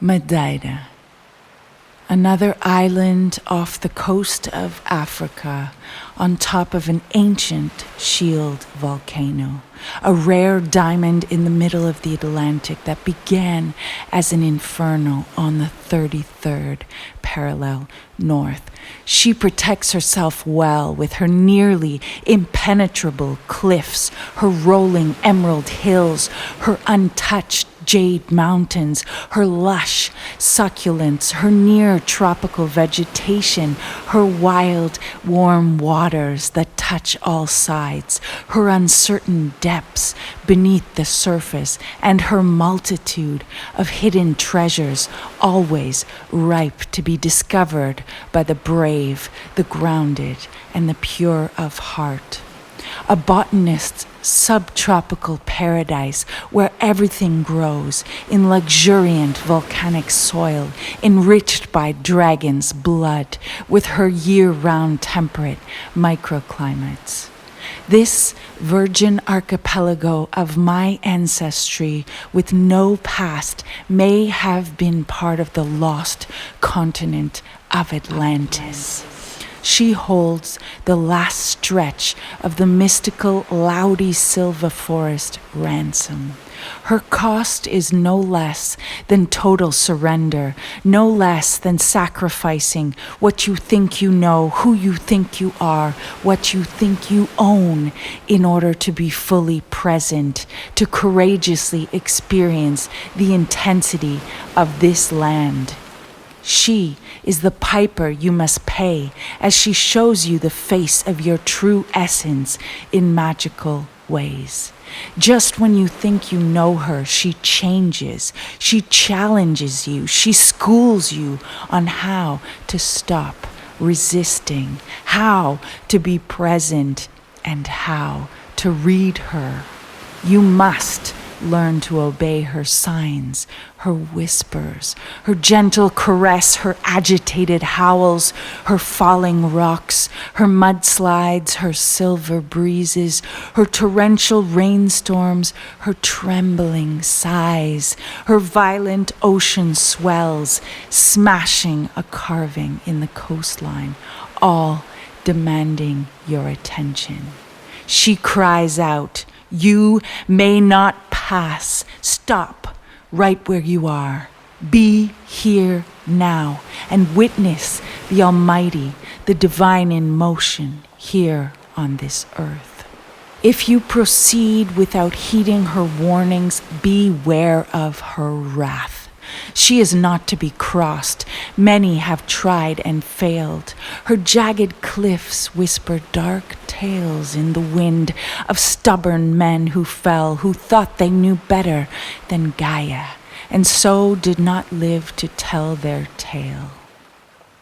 Madeira, another island off the coast of Africa on top of an ancient shield volcano, a rare diamond in the middle of the Atlantic that began as an inferno on the 33rd parallel north. She protects herself well with her nearly impenetrable cliffs, her rolling emerald hills, her untouched jade mountains, her lush succulents, her near tropical vegetation, her wild, warm waters that touch all sides, her uncertain depths beneath the surface, and her multitude of hidden treasures, always ripe to be discovered by the brave, the grounded, and the pure of heart. A botanist's subtropical paradise where everything grows in luxuriant volcanic soil enriched by dragon's blood with her year-round temperate microclimates. This virgin archipelago of my ancestry with no past may have been part of the lost continent of Atlantis. She holds the last stretch of the mystical Laudi Silva Forest ransom. Her cost is no less than total surrender, no less than sacrificing what you think you know, who you think you are, what you think you own, in order to be fully present, to courageously experience the intensity of this land. She is the piper you must pay as she shows you the face of your true essence in magical ways. Just when you think you know her, she changes, she challenges you, she schools you on how to stop resisting, how to be present, and how to read her. You must learn to obey her signs, her whispers, her gentle caress, her agitated howls, her falling rocks, her mudslides, her silver breezes, her torrential rainstorms, her trembling sighs, her violent ocean swells, smashing a carving in the coastline, all demanding your attention. She cries out, "You may not pass. Stop right where you are. Be here now and witness the Almighty, the divine in motion here on this earth. If you proceed without heeding her warnings, beware of her wrath. She is not to be crossed. Many have tried and failed. Her jagged cliffs whisper dark tales in the wind of stubborn men who fell, who thought they knew better than Gaia, and so did not live to tell their tale.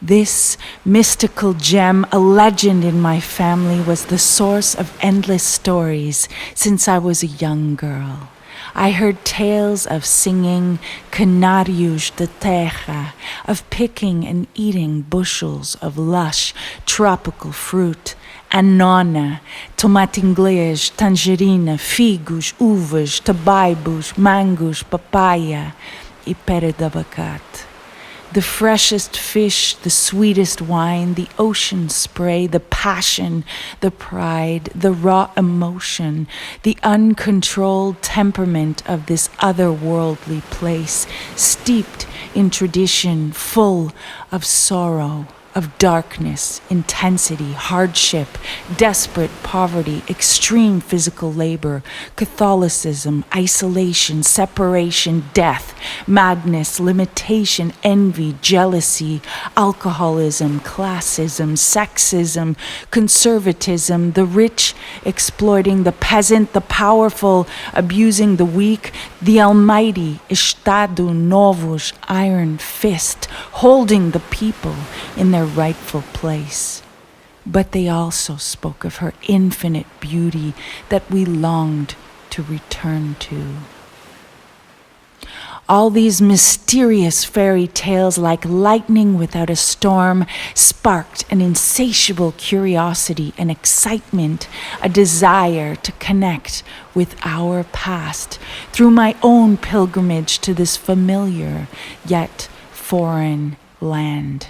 This mystical gem, a legend in my family, was the source of endless stories since I was a young girl. I heard tales of singing canários de terra, of picking and eating bushels of lush tropical fruit, anona, tomate inglês, tangerina, figos, uvas, tabaibos, mangos, papaya, e pera de abacate. The freshest fish, the sweetest wine, the ocean spray, the passion, the pride, the raw emotion, the uncontrolled temperament of this otherworldly place, steeped in tradition, full of sorrow, of darkness, intensity, hardship, desperate poverty, extreme physical labor, Catholicism, isolation, separation, death, madness, limitation, envy, jealousy, alcoholism, classism, sexism, conservatism, the rich exploiting the peasant, the powerful abusing the weak, the almighty Estado Novo's iron fist, holding the people in their rightful place. But they also spoke of her infinite beauty that we longed to return to. All these mysterious fairy tales, like lightning without a storm, sparked an insatiable curiosity and excitement, a desire to connect with our past through my own pilgrimage to this familiar yet foreign land.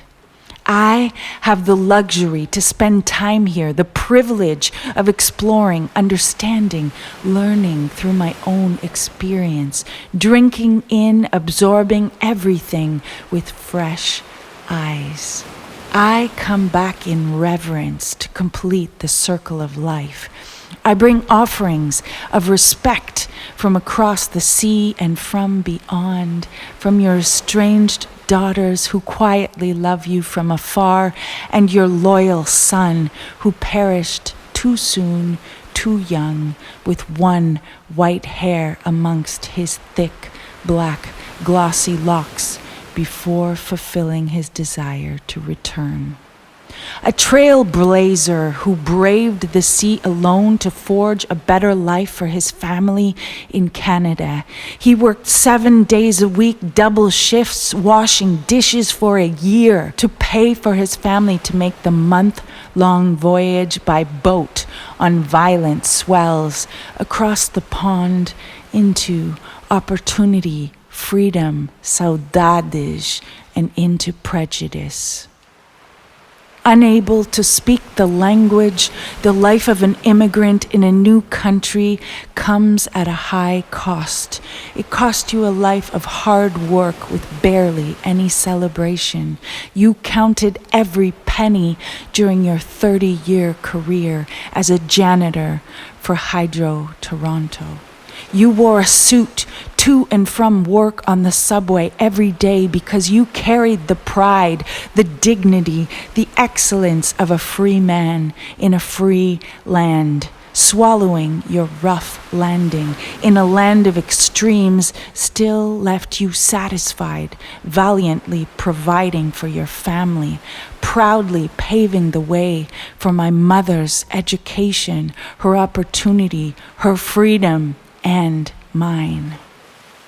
I have the luxury to spend time here, the privilege of exploring, understanding, learning through my own experience, drinking in, absorbing everything with fresh eyes. I come back in reverence to complete the circle of life. I bring offerings of respect from across the sea and from beyond, from your estranged daughters who quietly love you from afar, and your loyal son who perished too soon, too young, with one white hair amongst his thick, black, glossy locks before fulfilling his desire to return. A trailblazer who braved the sea alone to forge a better life for his family in Canada. He worked 7 days a week, double shifts, washing dishes for a year to pay for his family to make the month-long voyage by boat on violent swells across the pond into opportunity, freedom, saudades, and into prejudice. Unable to speak the language, the life of an immigrant in a new country comes at a high cost. It cost you a life of hard work with barely any celebration. You counted every penny during your 30-year career as a janitor for Hydro Toronto. You wore a suit to and from work on the subway every day because you carried the pride, the dignity, the excellence of a free man in a free land. Swallowing your rough landing in a land of extremes still left you satisfied, valiantly providing for your family, proudly paving the way for my mother's education, her opportunity, her freedom, and mine.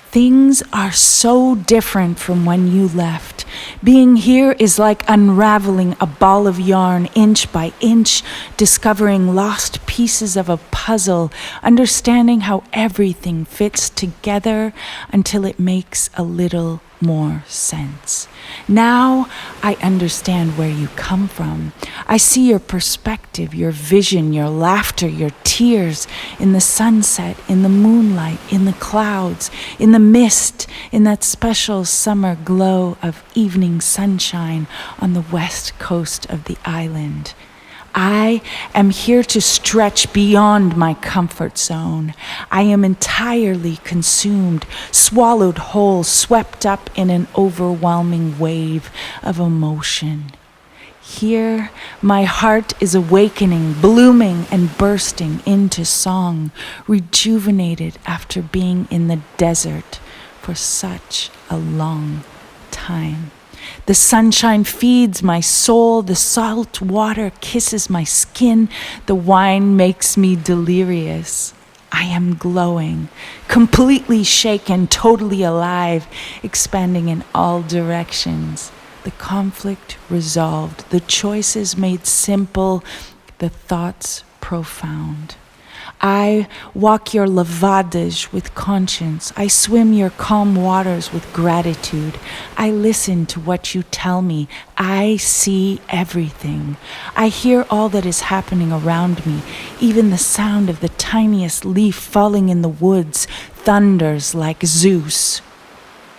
Things are so different from when you left. Being here is like unraveling a ball of yarn inch by inch, discovering lost pieces of a puzzle, understanding how everything fits together until it makes a little more sense. Now I understand where you come from. I see your perspective, your vision, your laughter, your tears in the sunset, in the moonlight, in the clouds, in the mist, in that special summer glow of evening sunshine on the west coast of the island. I am here to stretch beyond my comfort zone. I am entirely consumed, swallowed whole, swept up in an overwhelming wave of emotion. Here, my heart is awakening, blooming and bursting into song, rejuvenated after being in the desert for such a long time. The sunshine feeds my soul, the salt water kisses my skin, the wine makes me delirious. I am glowing, completely shaken, totally alive, expanding in all directions. The conflict resolved, the choices made simple, the thoughts profound. I walk your lavadas with conscience. I swim your calm waters with gratitude. I listen to what you tell me. I see everything. I hear all that is happening around me. Even the sound of the tiniest leaf falling in the woods thunders like Zeus.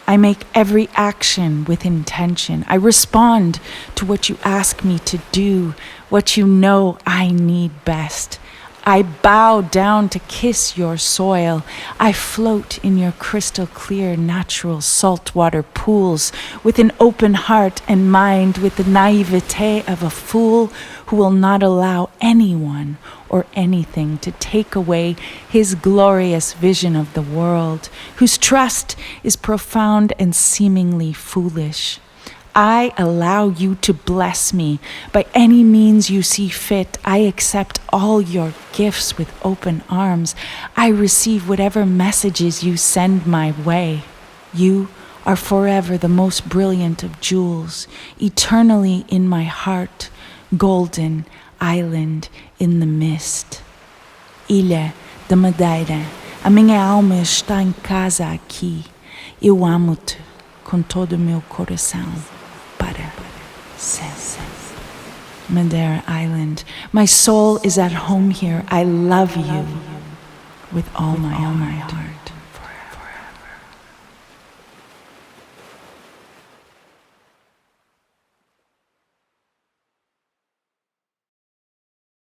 I make every action with intention. I respond to what you ask me to do, what you know I need best. I bow down to kiss your soil. I float in your crystal clear natural saltwater pools with an open heart and mind, with the naivete of a fool who will not allow anyone or anything to take away his glorious vision of the world, whose trust is profound and seemingly foolish. I allow you to bless me by any means you see fit. I accept all your gifts with open arms. I receive whatever messages you send my way. You are forever the most brilliant of jewels, eternally in my heart, golden island in the mist. Ilha da Madeira, a minha alma está em casa aqui. Eu amo-te com todo o meu coração, para sempre. Madeira Island, my soul is at home here. I love you with all my heart.